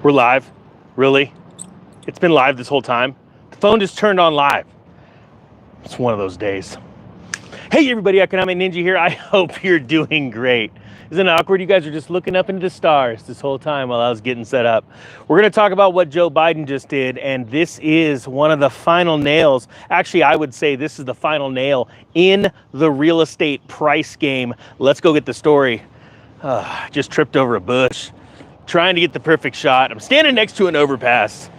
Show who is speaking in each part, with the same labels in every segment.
Speaker 1: We're live? Really? It's been live this whole time? The phone just turned on live. It's one of those days. Hey everybody, Economic Ninja here. I hope you're doing great. Isn't it awkward? You guys are just looking up into the stars this whole time while I was getting set up. We're going to talk about what Joe Biden just did, and this is one of the final nails. Actually, I would say this is the final nail in the real estate price game. Let's go get the story. Just tripped over a bush, trying to get the perfect shot. I'm standing next to an overpass,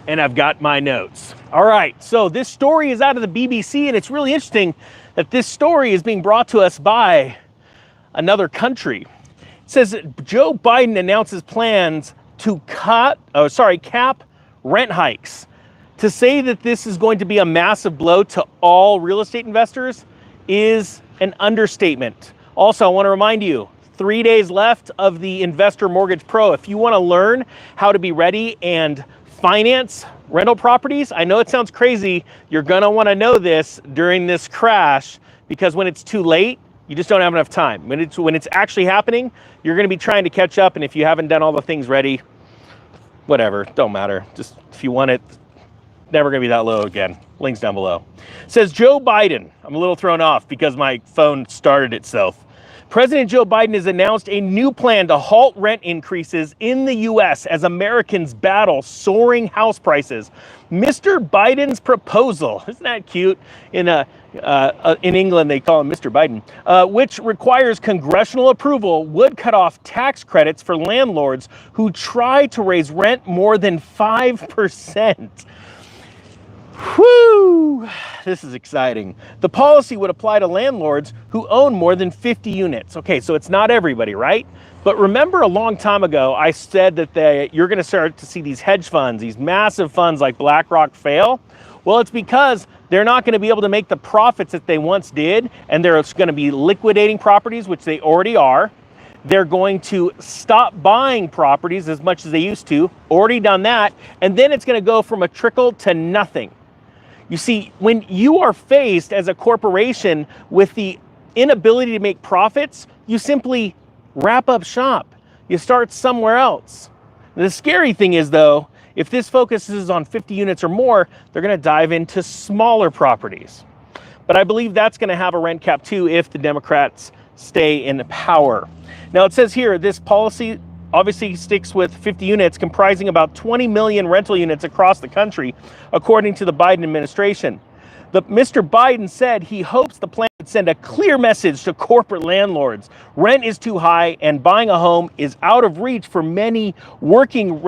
Speaker 1: and I've got my notes. All right, so this story is out of the BBC, and it's really interesting that this story is being brought to us by another country. It says that Joe Biden announces plans to cap rent hikes. To say that this is going to be a massive blow to all real estate investors is an understatement. Also, I want to remind you, 3 days left of the Investor Mortgage Pro. If you want to learn how to be ready and finance rental properties, I know it sounds crazy. You're going to want to know this during this crash, because when it's too late, you just don't have enough time. When it's actually happening, you're going to be trying to catch up, and if you haven't done all the things ready, whatever, don't matter. Just if you want it, never going to be that low again. Links down below. It says Joe Biden. I'm a little thrown off because my phone started itself. President Joe Biden has announced a new plan to halt rent increases in the U.S. as Americans battle soaring house prices. Mr. Biden's proposal, isn't that cute? In England, they call him Mr. Biden, which requires congressional approval, would cut off tax credits for landlords who try to raise rent more than 5%. Whew, this is exciting. The policy would apply to landlords who own more than 50 units. Okay, so it's not everybody, right? But remember a long time ago, I said that you're going to start to see these hedge funds, these massive funds like BlackRock fail. Well, it's because they're not going to be able to make the profits that they once did, and they're going to be liquidating properties, which they already are. They're going to stop buying properties as much as they used to, already done that, and then it's going to go from a trickle to nothing. You see, when you are faced as a corporation with the inability to make profits, you simply wrap up shop. You start somewhere else. The scary thing is, though, if this focuses on 50 units or more, they're going to dive into smaller properties. But I believe that's going to have a rent cap too if the Democrats stay in power. Now, it says here, this policy obviously sticks with 50 units, comprising about 20 million rental units across the country, according to the Biden administration. Mr. Biden said he hopes the plan would send a clear message to corporate landlords. Rent is too high and buying a home is out of reach for many working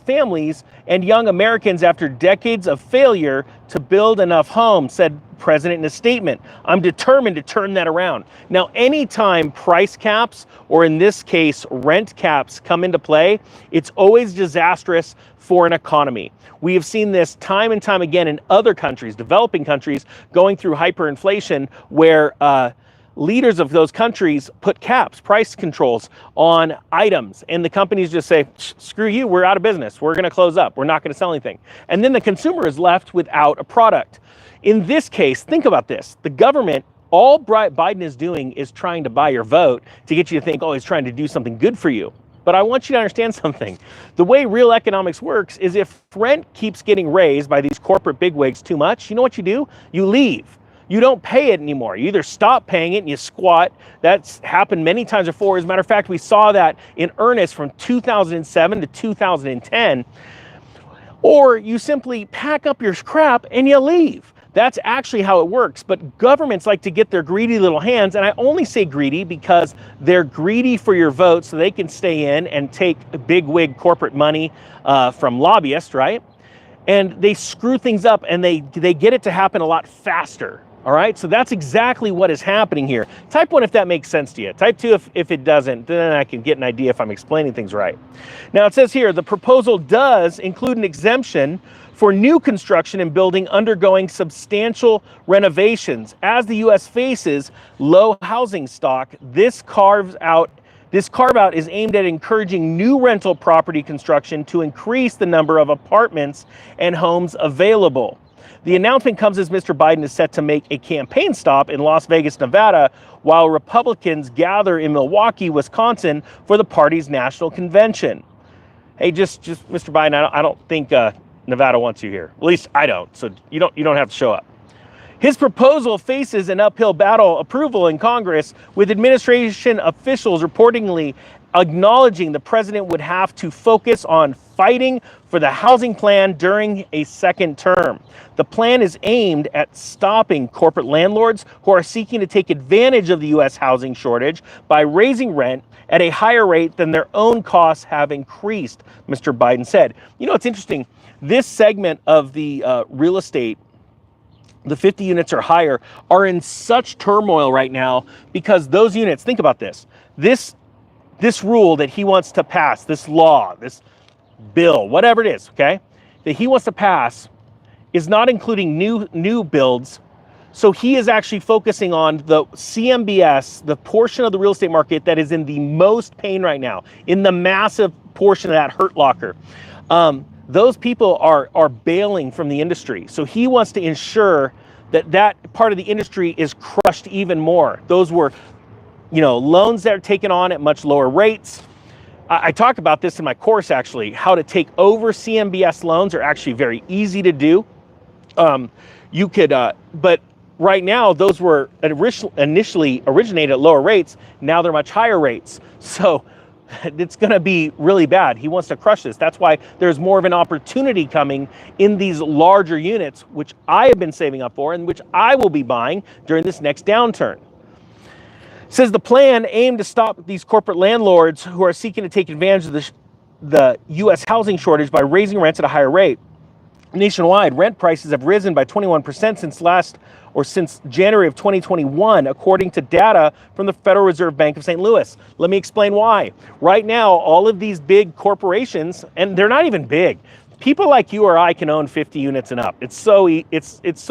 Speaker 1: families and young Americans after decades of failure to build enough homes, said President in a statement. I'm determined to turn that around. Now, anytime price caps, or in this case, rent caps, come into play, it's always disastrous for an economy. We have seen this time and time again in other countries, developing countries, going through hyperinflation, where leaders of those countries put caps, price controls on items, and the companies just say, screw you, we're out of business. We're going to close up. We're not going to sell anything. And then the consumer is left without a product. In this case, think about this. The government, all Biden is doing is trying to buy your vote to get you to think, oh, he's trying to do something good for you. But I want you to understand something. The way real economics works is if rent keeps getting raised by these corporate bigwigs too much, you know what you do? You leave. You don't pay it anymore. You either stop paying it and you squat. That's happened many times before. As a matter of fact, we saw that in earnest from 2007 to 2010. Or you simply pack up your crap and you leave. That's actually how it works. But governments like to get their greedy little hands, and I only say greedy because they're greedy for your vote so they can stay in and take bigwig corporate money from lobbyists, right? And they screw things up and they get it to happen a lot faster. All right, so that's exactly what is happening here. Type 1 if that makes sense to you. Type 2 if it doesn't, then I can get an idea if I'm explaining things right. Now it says here, the proposal does include an exemption for new construction and building undergoing substantial renovations. As the U.S. faces low housing stock, this carve-out is aimed at encouraging new rental property construction to increase the number of apartments and homes available. The announcement comes as Mr. Biden is set to make a campaign stop in Las Vegas, Nevada, while Republicans gather in Milwaukee, Wisconsin for the party's national convention. hey, just Mr. Biden, I don't think Nevada wants you here. At least I don't. So you don't have to show up. His proposal faces an uphill battle approval in Congress, with administration officials reportedly acknowledging the president would have to focus on fighting for the housing plan during a second term. The plan is aimed at stopping corporate landlords who are seeking to take advantage of the U.S. housing shortage by raising rent at a higher rate than their own costs have increased, Mr. Biden said. You know, it's interesting. This segment of the real estate, the 50 units or higher, are in such turmoil right now because those units, think about this, this rule that he wants to pass, this law, this bill, whatever it is, okay, that he wants to pass is not including new builds. So he is actually focusing on the CMBS, the portion of the real estate market that is in the most pain right now, in the massive portion of that hurt locker. Those people are bailing from the industry. So he wants to ensure that part of the industry is crushed even more. Those were, loans that are taken on at much lower rates. I talk about this in my course, actually. How to take over CMBS loans are actually very easy to do. You could, but right now, those were initially originated at lower rates. Now they're much higher rates. So it's going to be really bad. He wants to crush this. That's why there's more of an opportunity coming in these larger units, which I have been saving up for and which I will be buying during this next downturn. It says the plan aimed to stop these corporate landlords who are seeking to take advantage of the U.S. housing shortage by raising rents at a higher rate. Nationwide, rent prices have risen by 21% since January of 2021, according to data from the Federal Reserve Bank of St. Louis. Let me explain why. Right now, all of these big corporations, and they're not even big, people like you or I can own 50 units and up. It's so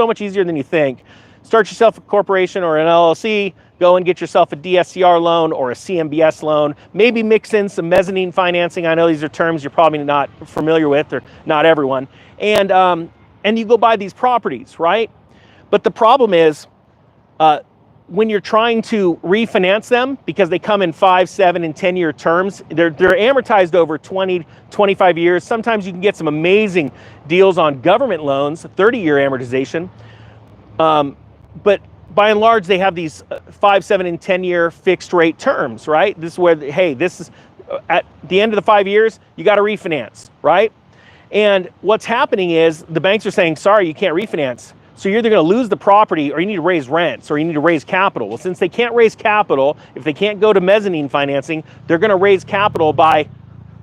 Speaker 1: much easier than you think. Start yourself a corporation or an LLC, go and get yourself a DSCR loan or a CMBS loan, maybe mix in some mezzanine financing. I know these are terms you're probably not familiar with, or not everyone. And you go buy these properties, right? But the problem is when you're trying to refinance them, because they come in 5, 7, and 10-year terms, they're amortized over 20, 25 years. Sometimes you can get some amazing deals on government loans, 30-year amortization. But by and large, they have these 5, 7, and 10-year fixed rate terms, right? This is where, hey, this is at the end of the 5 years, you got to refinance, right? And what's happening is the banks are saying, sorry, you can't refinance. So you're either going to lose the property or you need to raise rents or you need to raise capital. Well, since they can't raise capital, if they can't go to mezzanine financing, they're going to raise capital by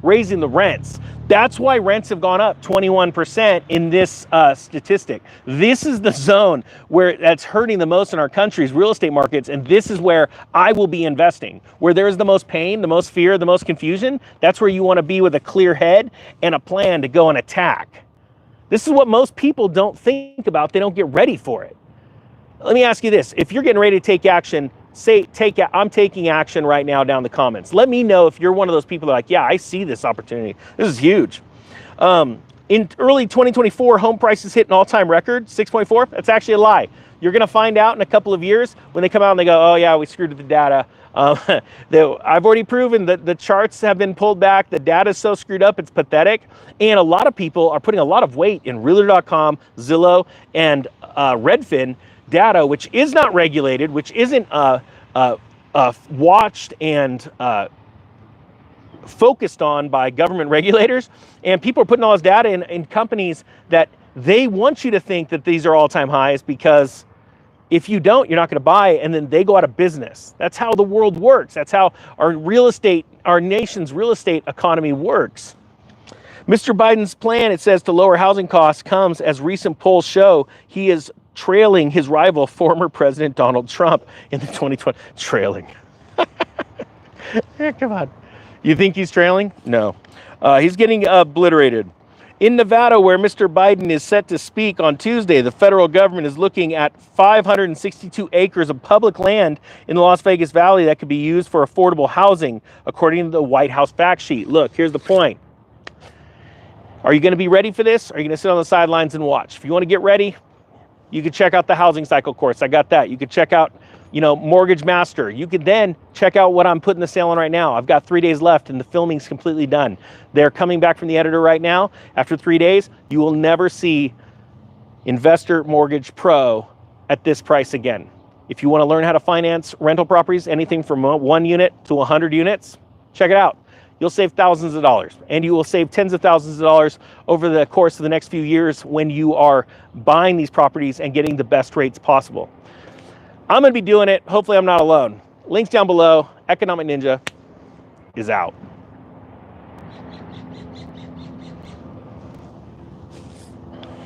Speaker 1: raising the rents. That's why rents have gone up 21% in this statistic. This is the zone where that's hurting the most in our country's real estate markets, and this is where I will be investing. Where there's the most pain, the most fear, the most confusion, that's where you want to be with a clear head and a plan to go and attack. This is what most people don't think about. They don't get ready for it. Let me ask you this. If you're getting ready to take action, I'm taking action right now down in the comments. Let me know if you're one of those people that are like, yeah, I see this opportunity. This is huge. In early 2024, home prices hit an all-time record, 6.4. That's actually a lie. You're going to find out in a couple of years when they come out and they go, oh yeah, we screwed with the data. I've already proven that the charts have been pulled back. The data is so screwed up, it's pathetic. And a lot of people are putting a lot of weight in Realtor.com, Zillow, and Redfin data, which is not regulated, which isn't watched and focused on by government regulators. And people are putting all this data in companies that they want you to think that these are all-time highs, because if you don't, you're not going to buy, and then they go out of business. That's how the world works. That's how our nation's real estate economy works. Mr. Biden's plan, it says, to lower housing costs comes as recent polls show he is trailing his rival, former President Donald Trump, in the 2020. Trailing. Come on. You think he's trailing? No. He's getting obliterated. In Nevada, where Mr. Biden is set to speak on Tuesday, the federal government is looking at 562 acres of public land in the Las Vegas Valley that could be used for affordable housing, according to the White House fact sheet. Look, here's the point. Are you going to be ready for this? Or are you going to sit on the sidelines and watch? If you want to get ready, you can check out the housing cycle course. I got that. You can check out Mortgage Master. You could then check out what I'm putting the sale on right now. I've got 3 days left and the filming's completely done. They're coming back from the editor right now. After 3 days, you will never see Investor Mortgage Pro at this price again. If you want to learn how to finance rental properties, anything from 1 unit to 100 units, check it out. You'll save thousands of dollars, and you will save tens of thousands of dollars over the course of the next few years when you are buying these properties and getting the best rates possible. I'm going to be doing it. Hopefully I'm not alone. Links down below. Economic Ninja is out.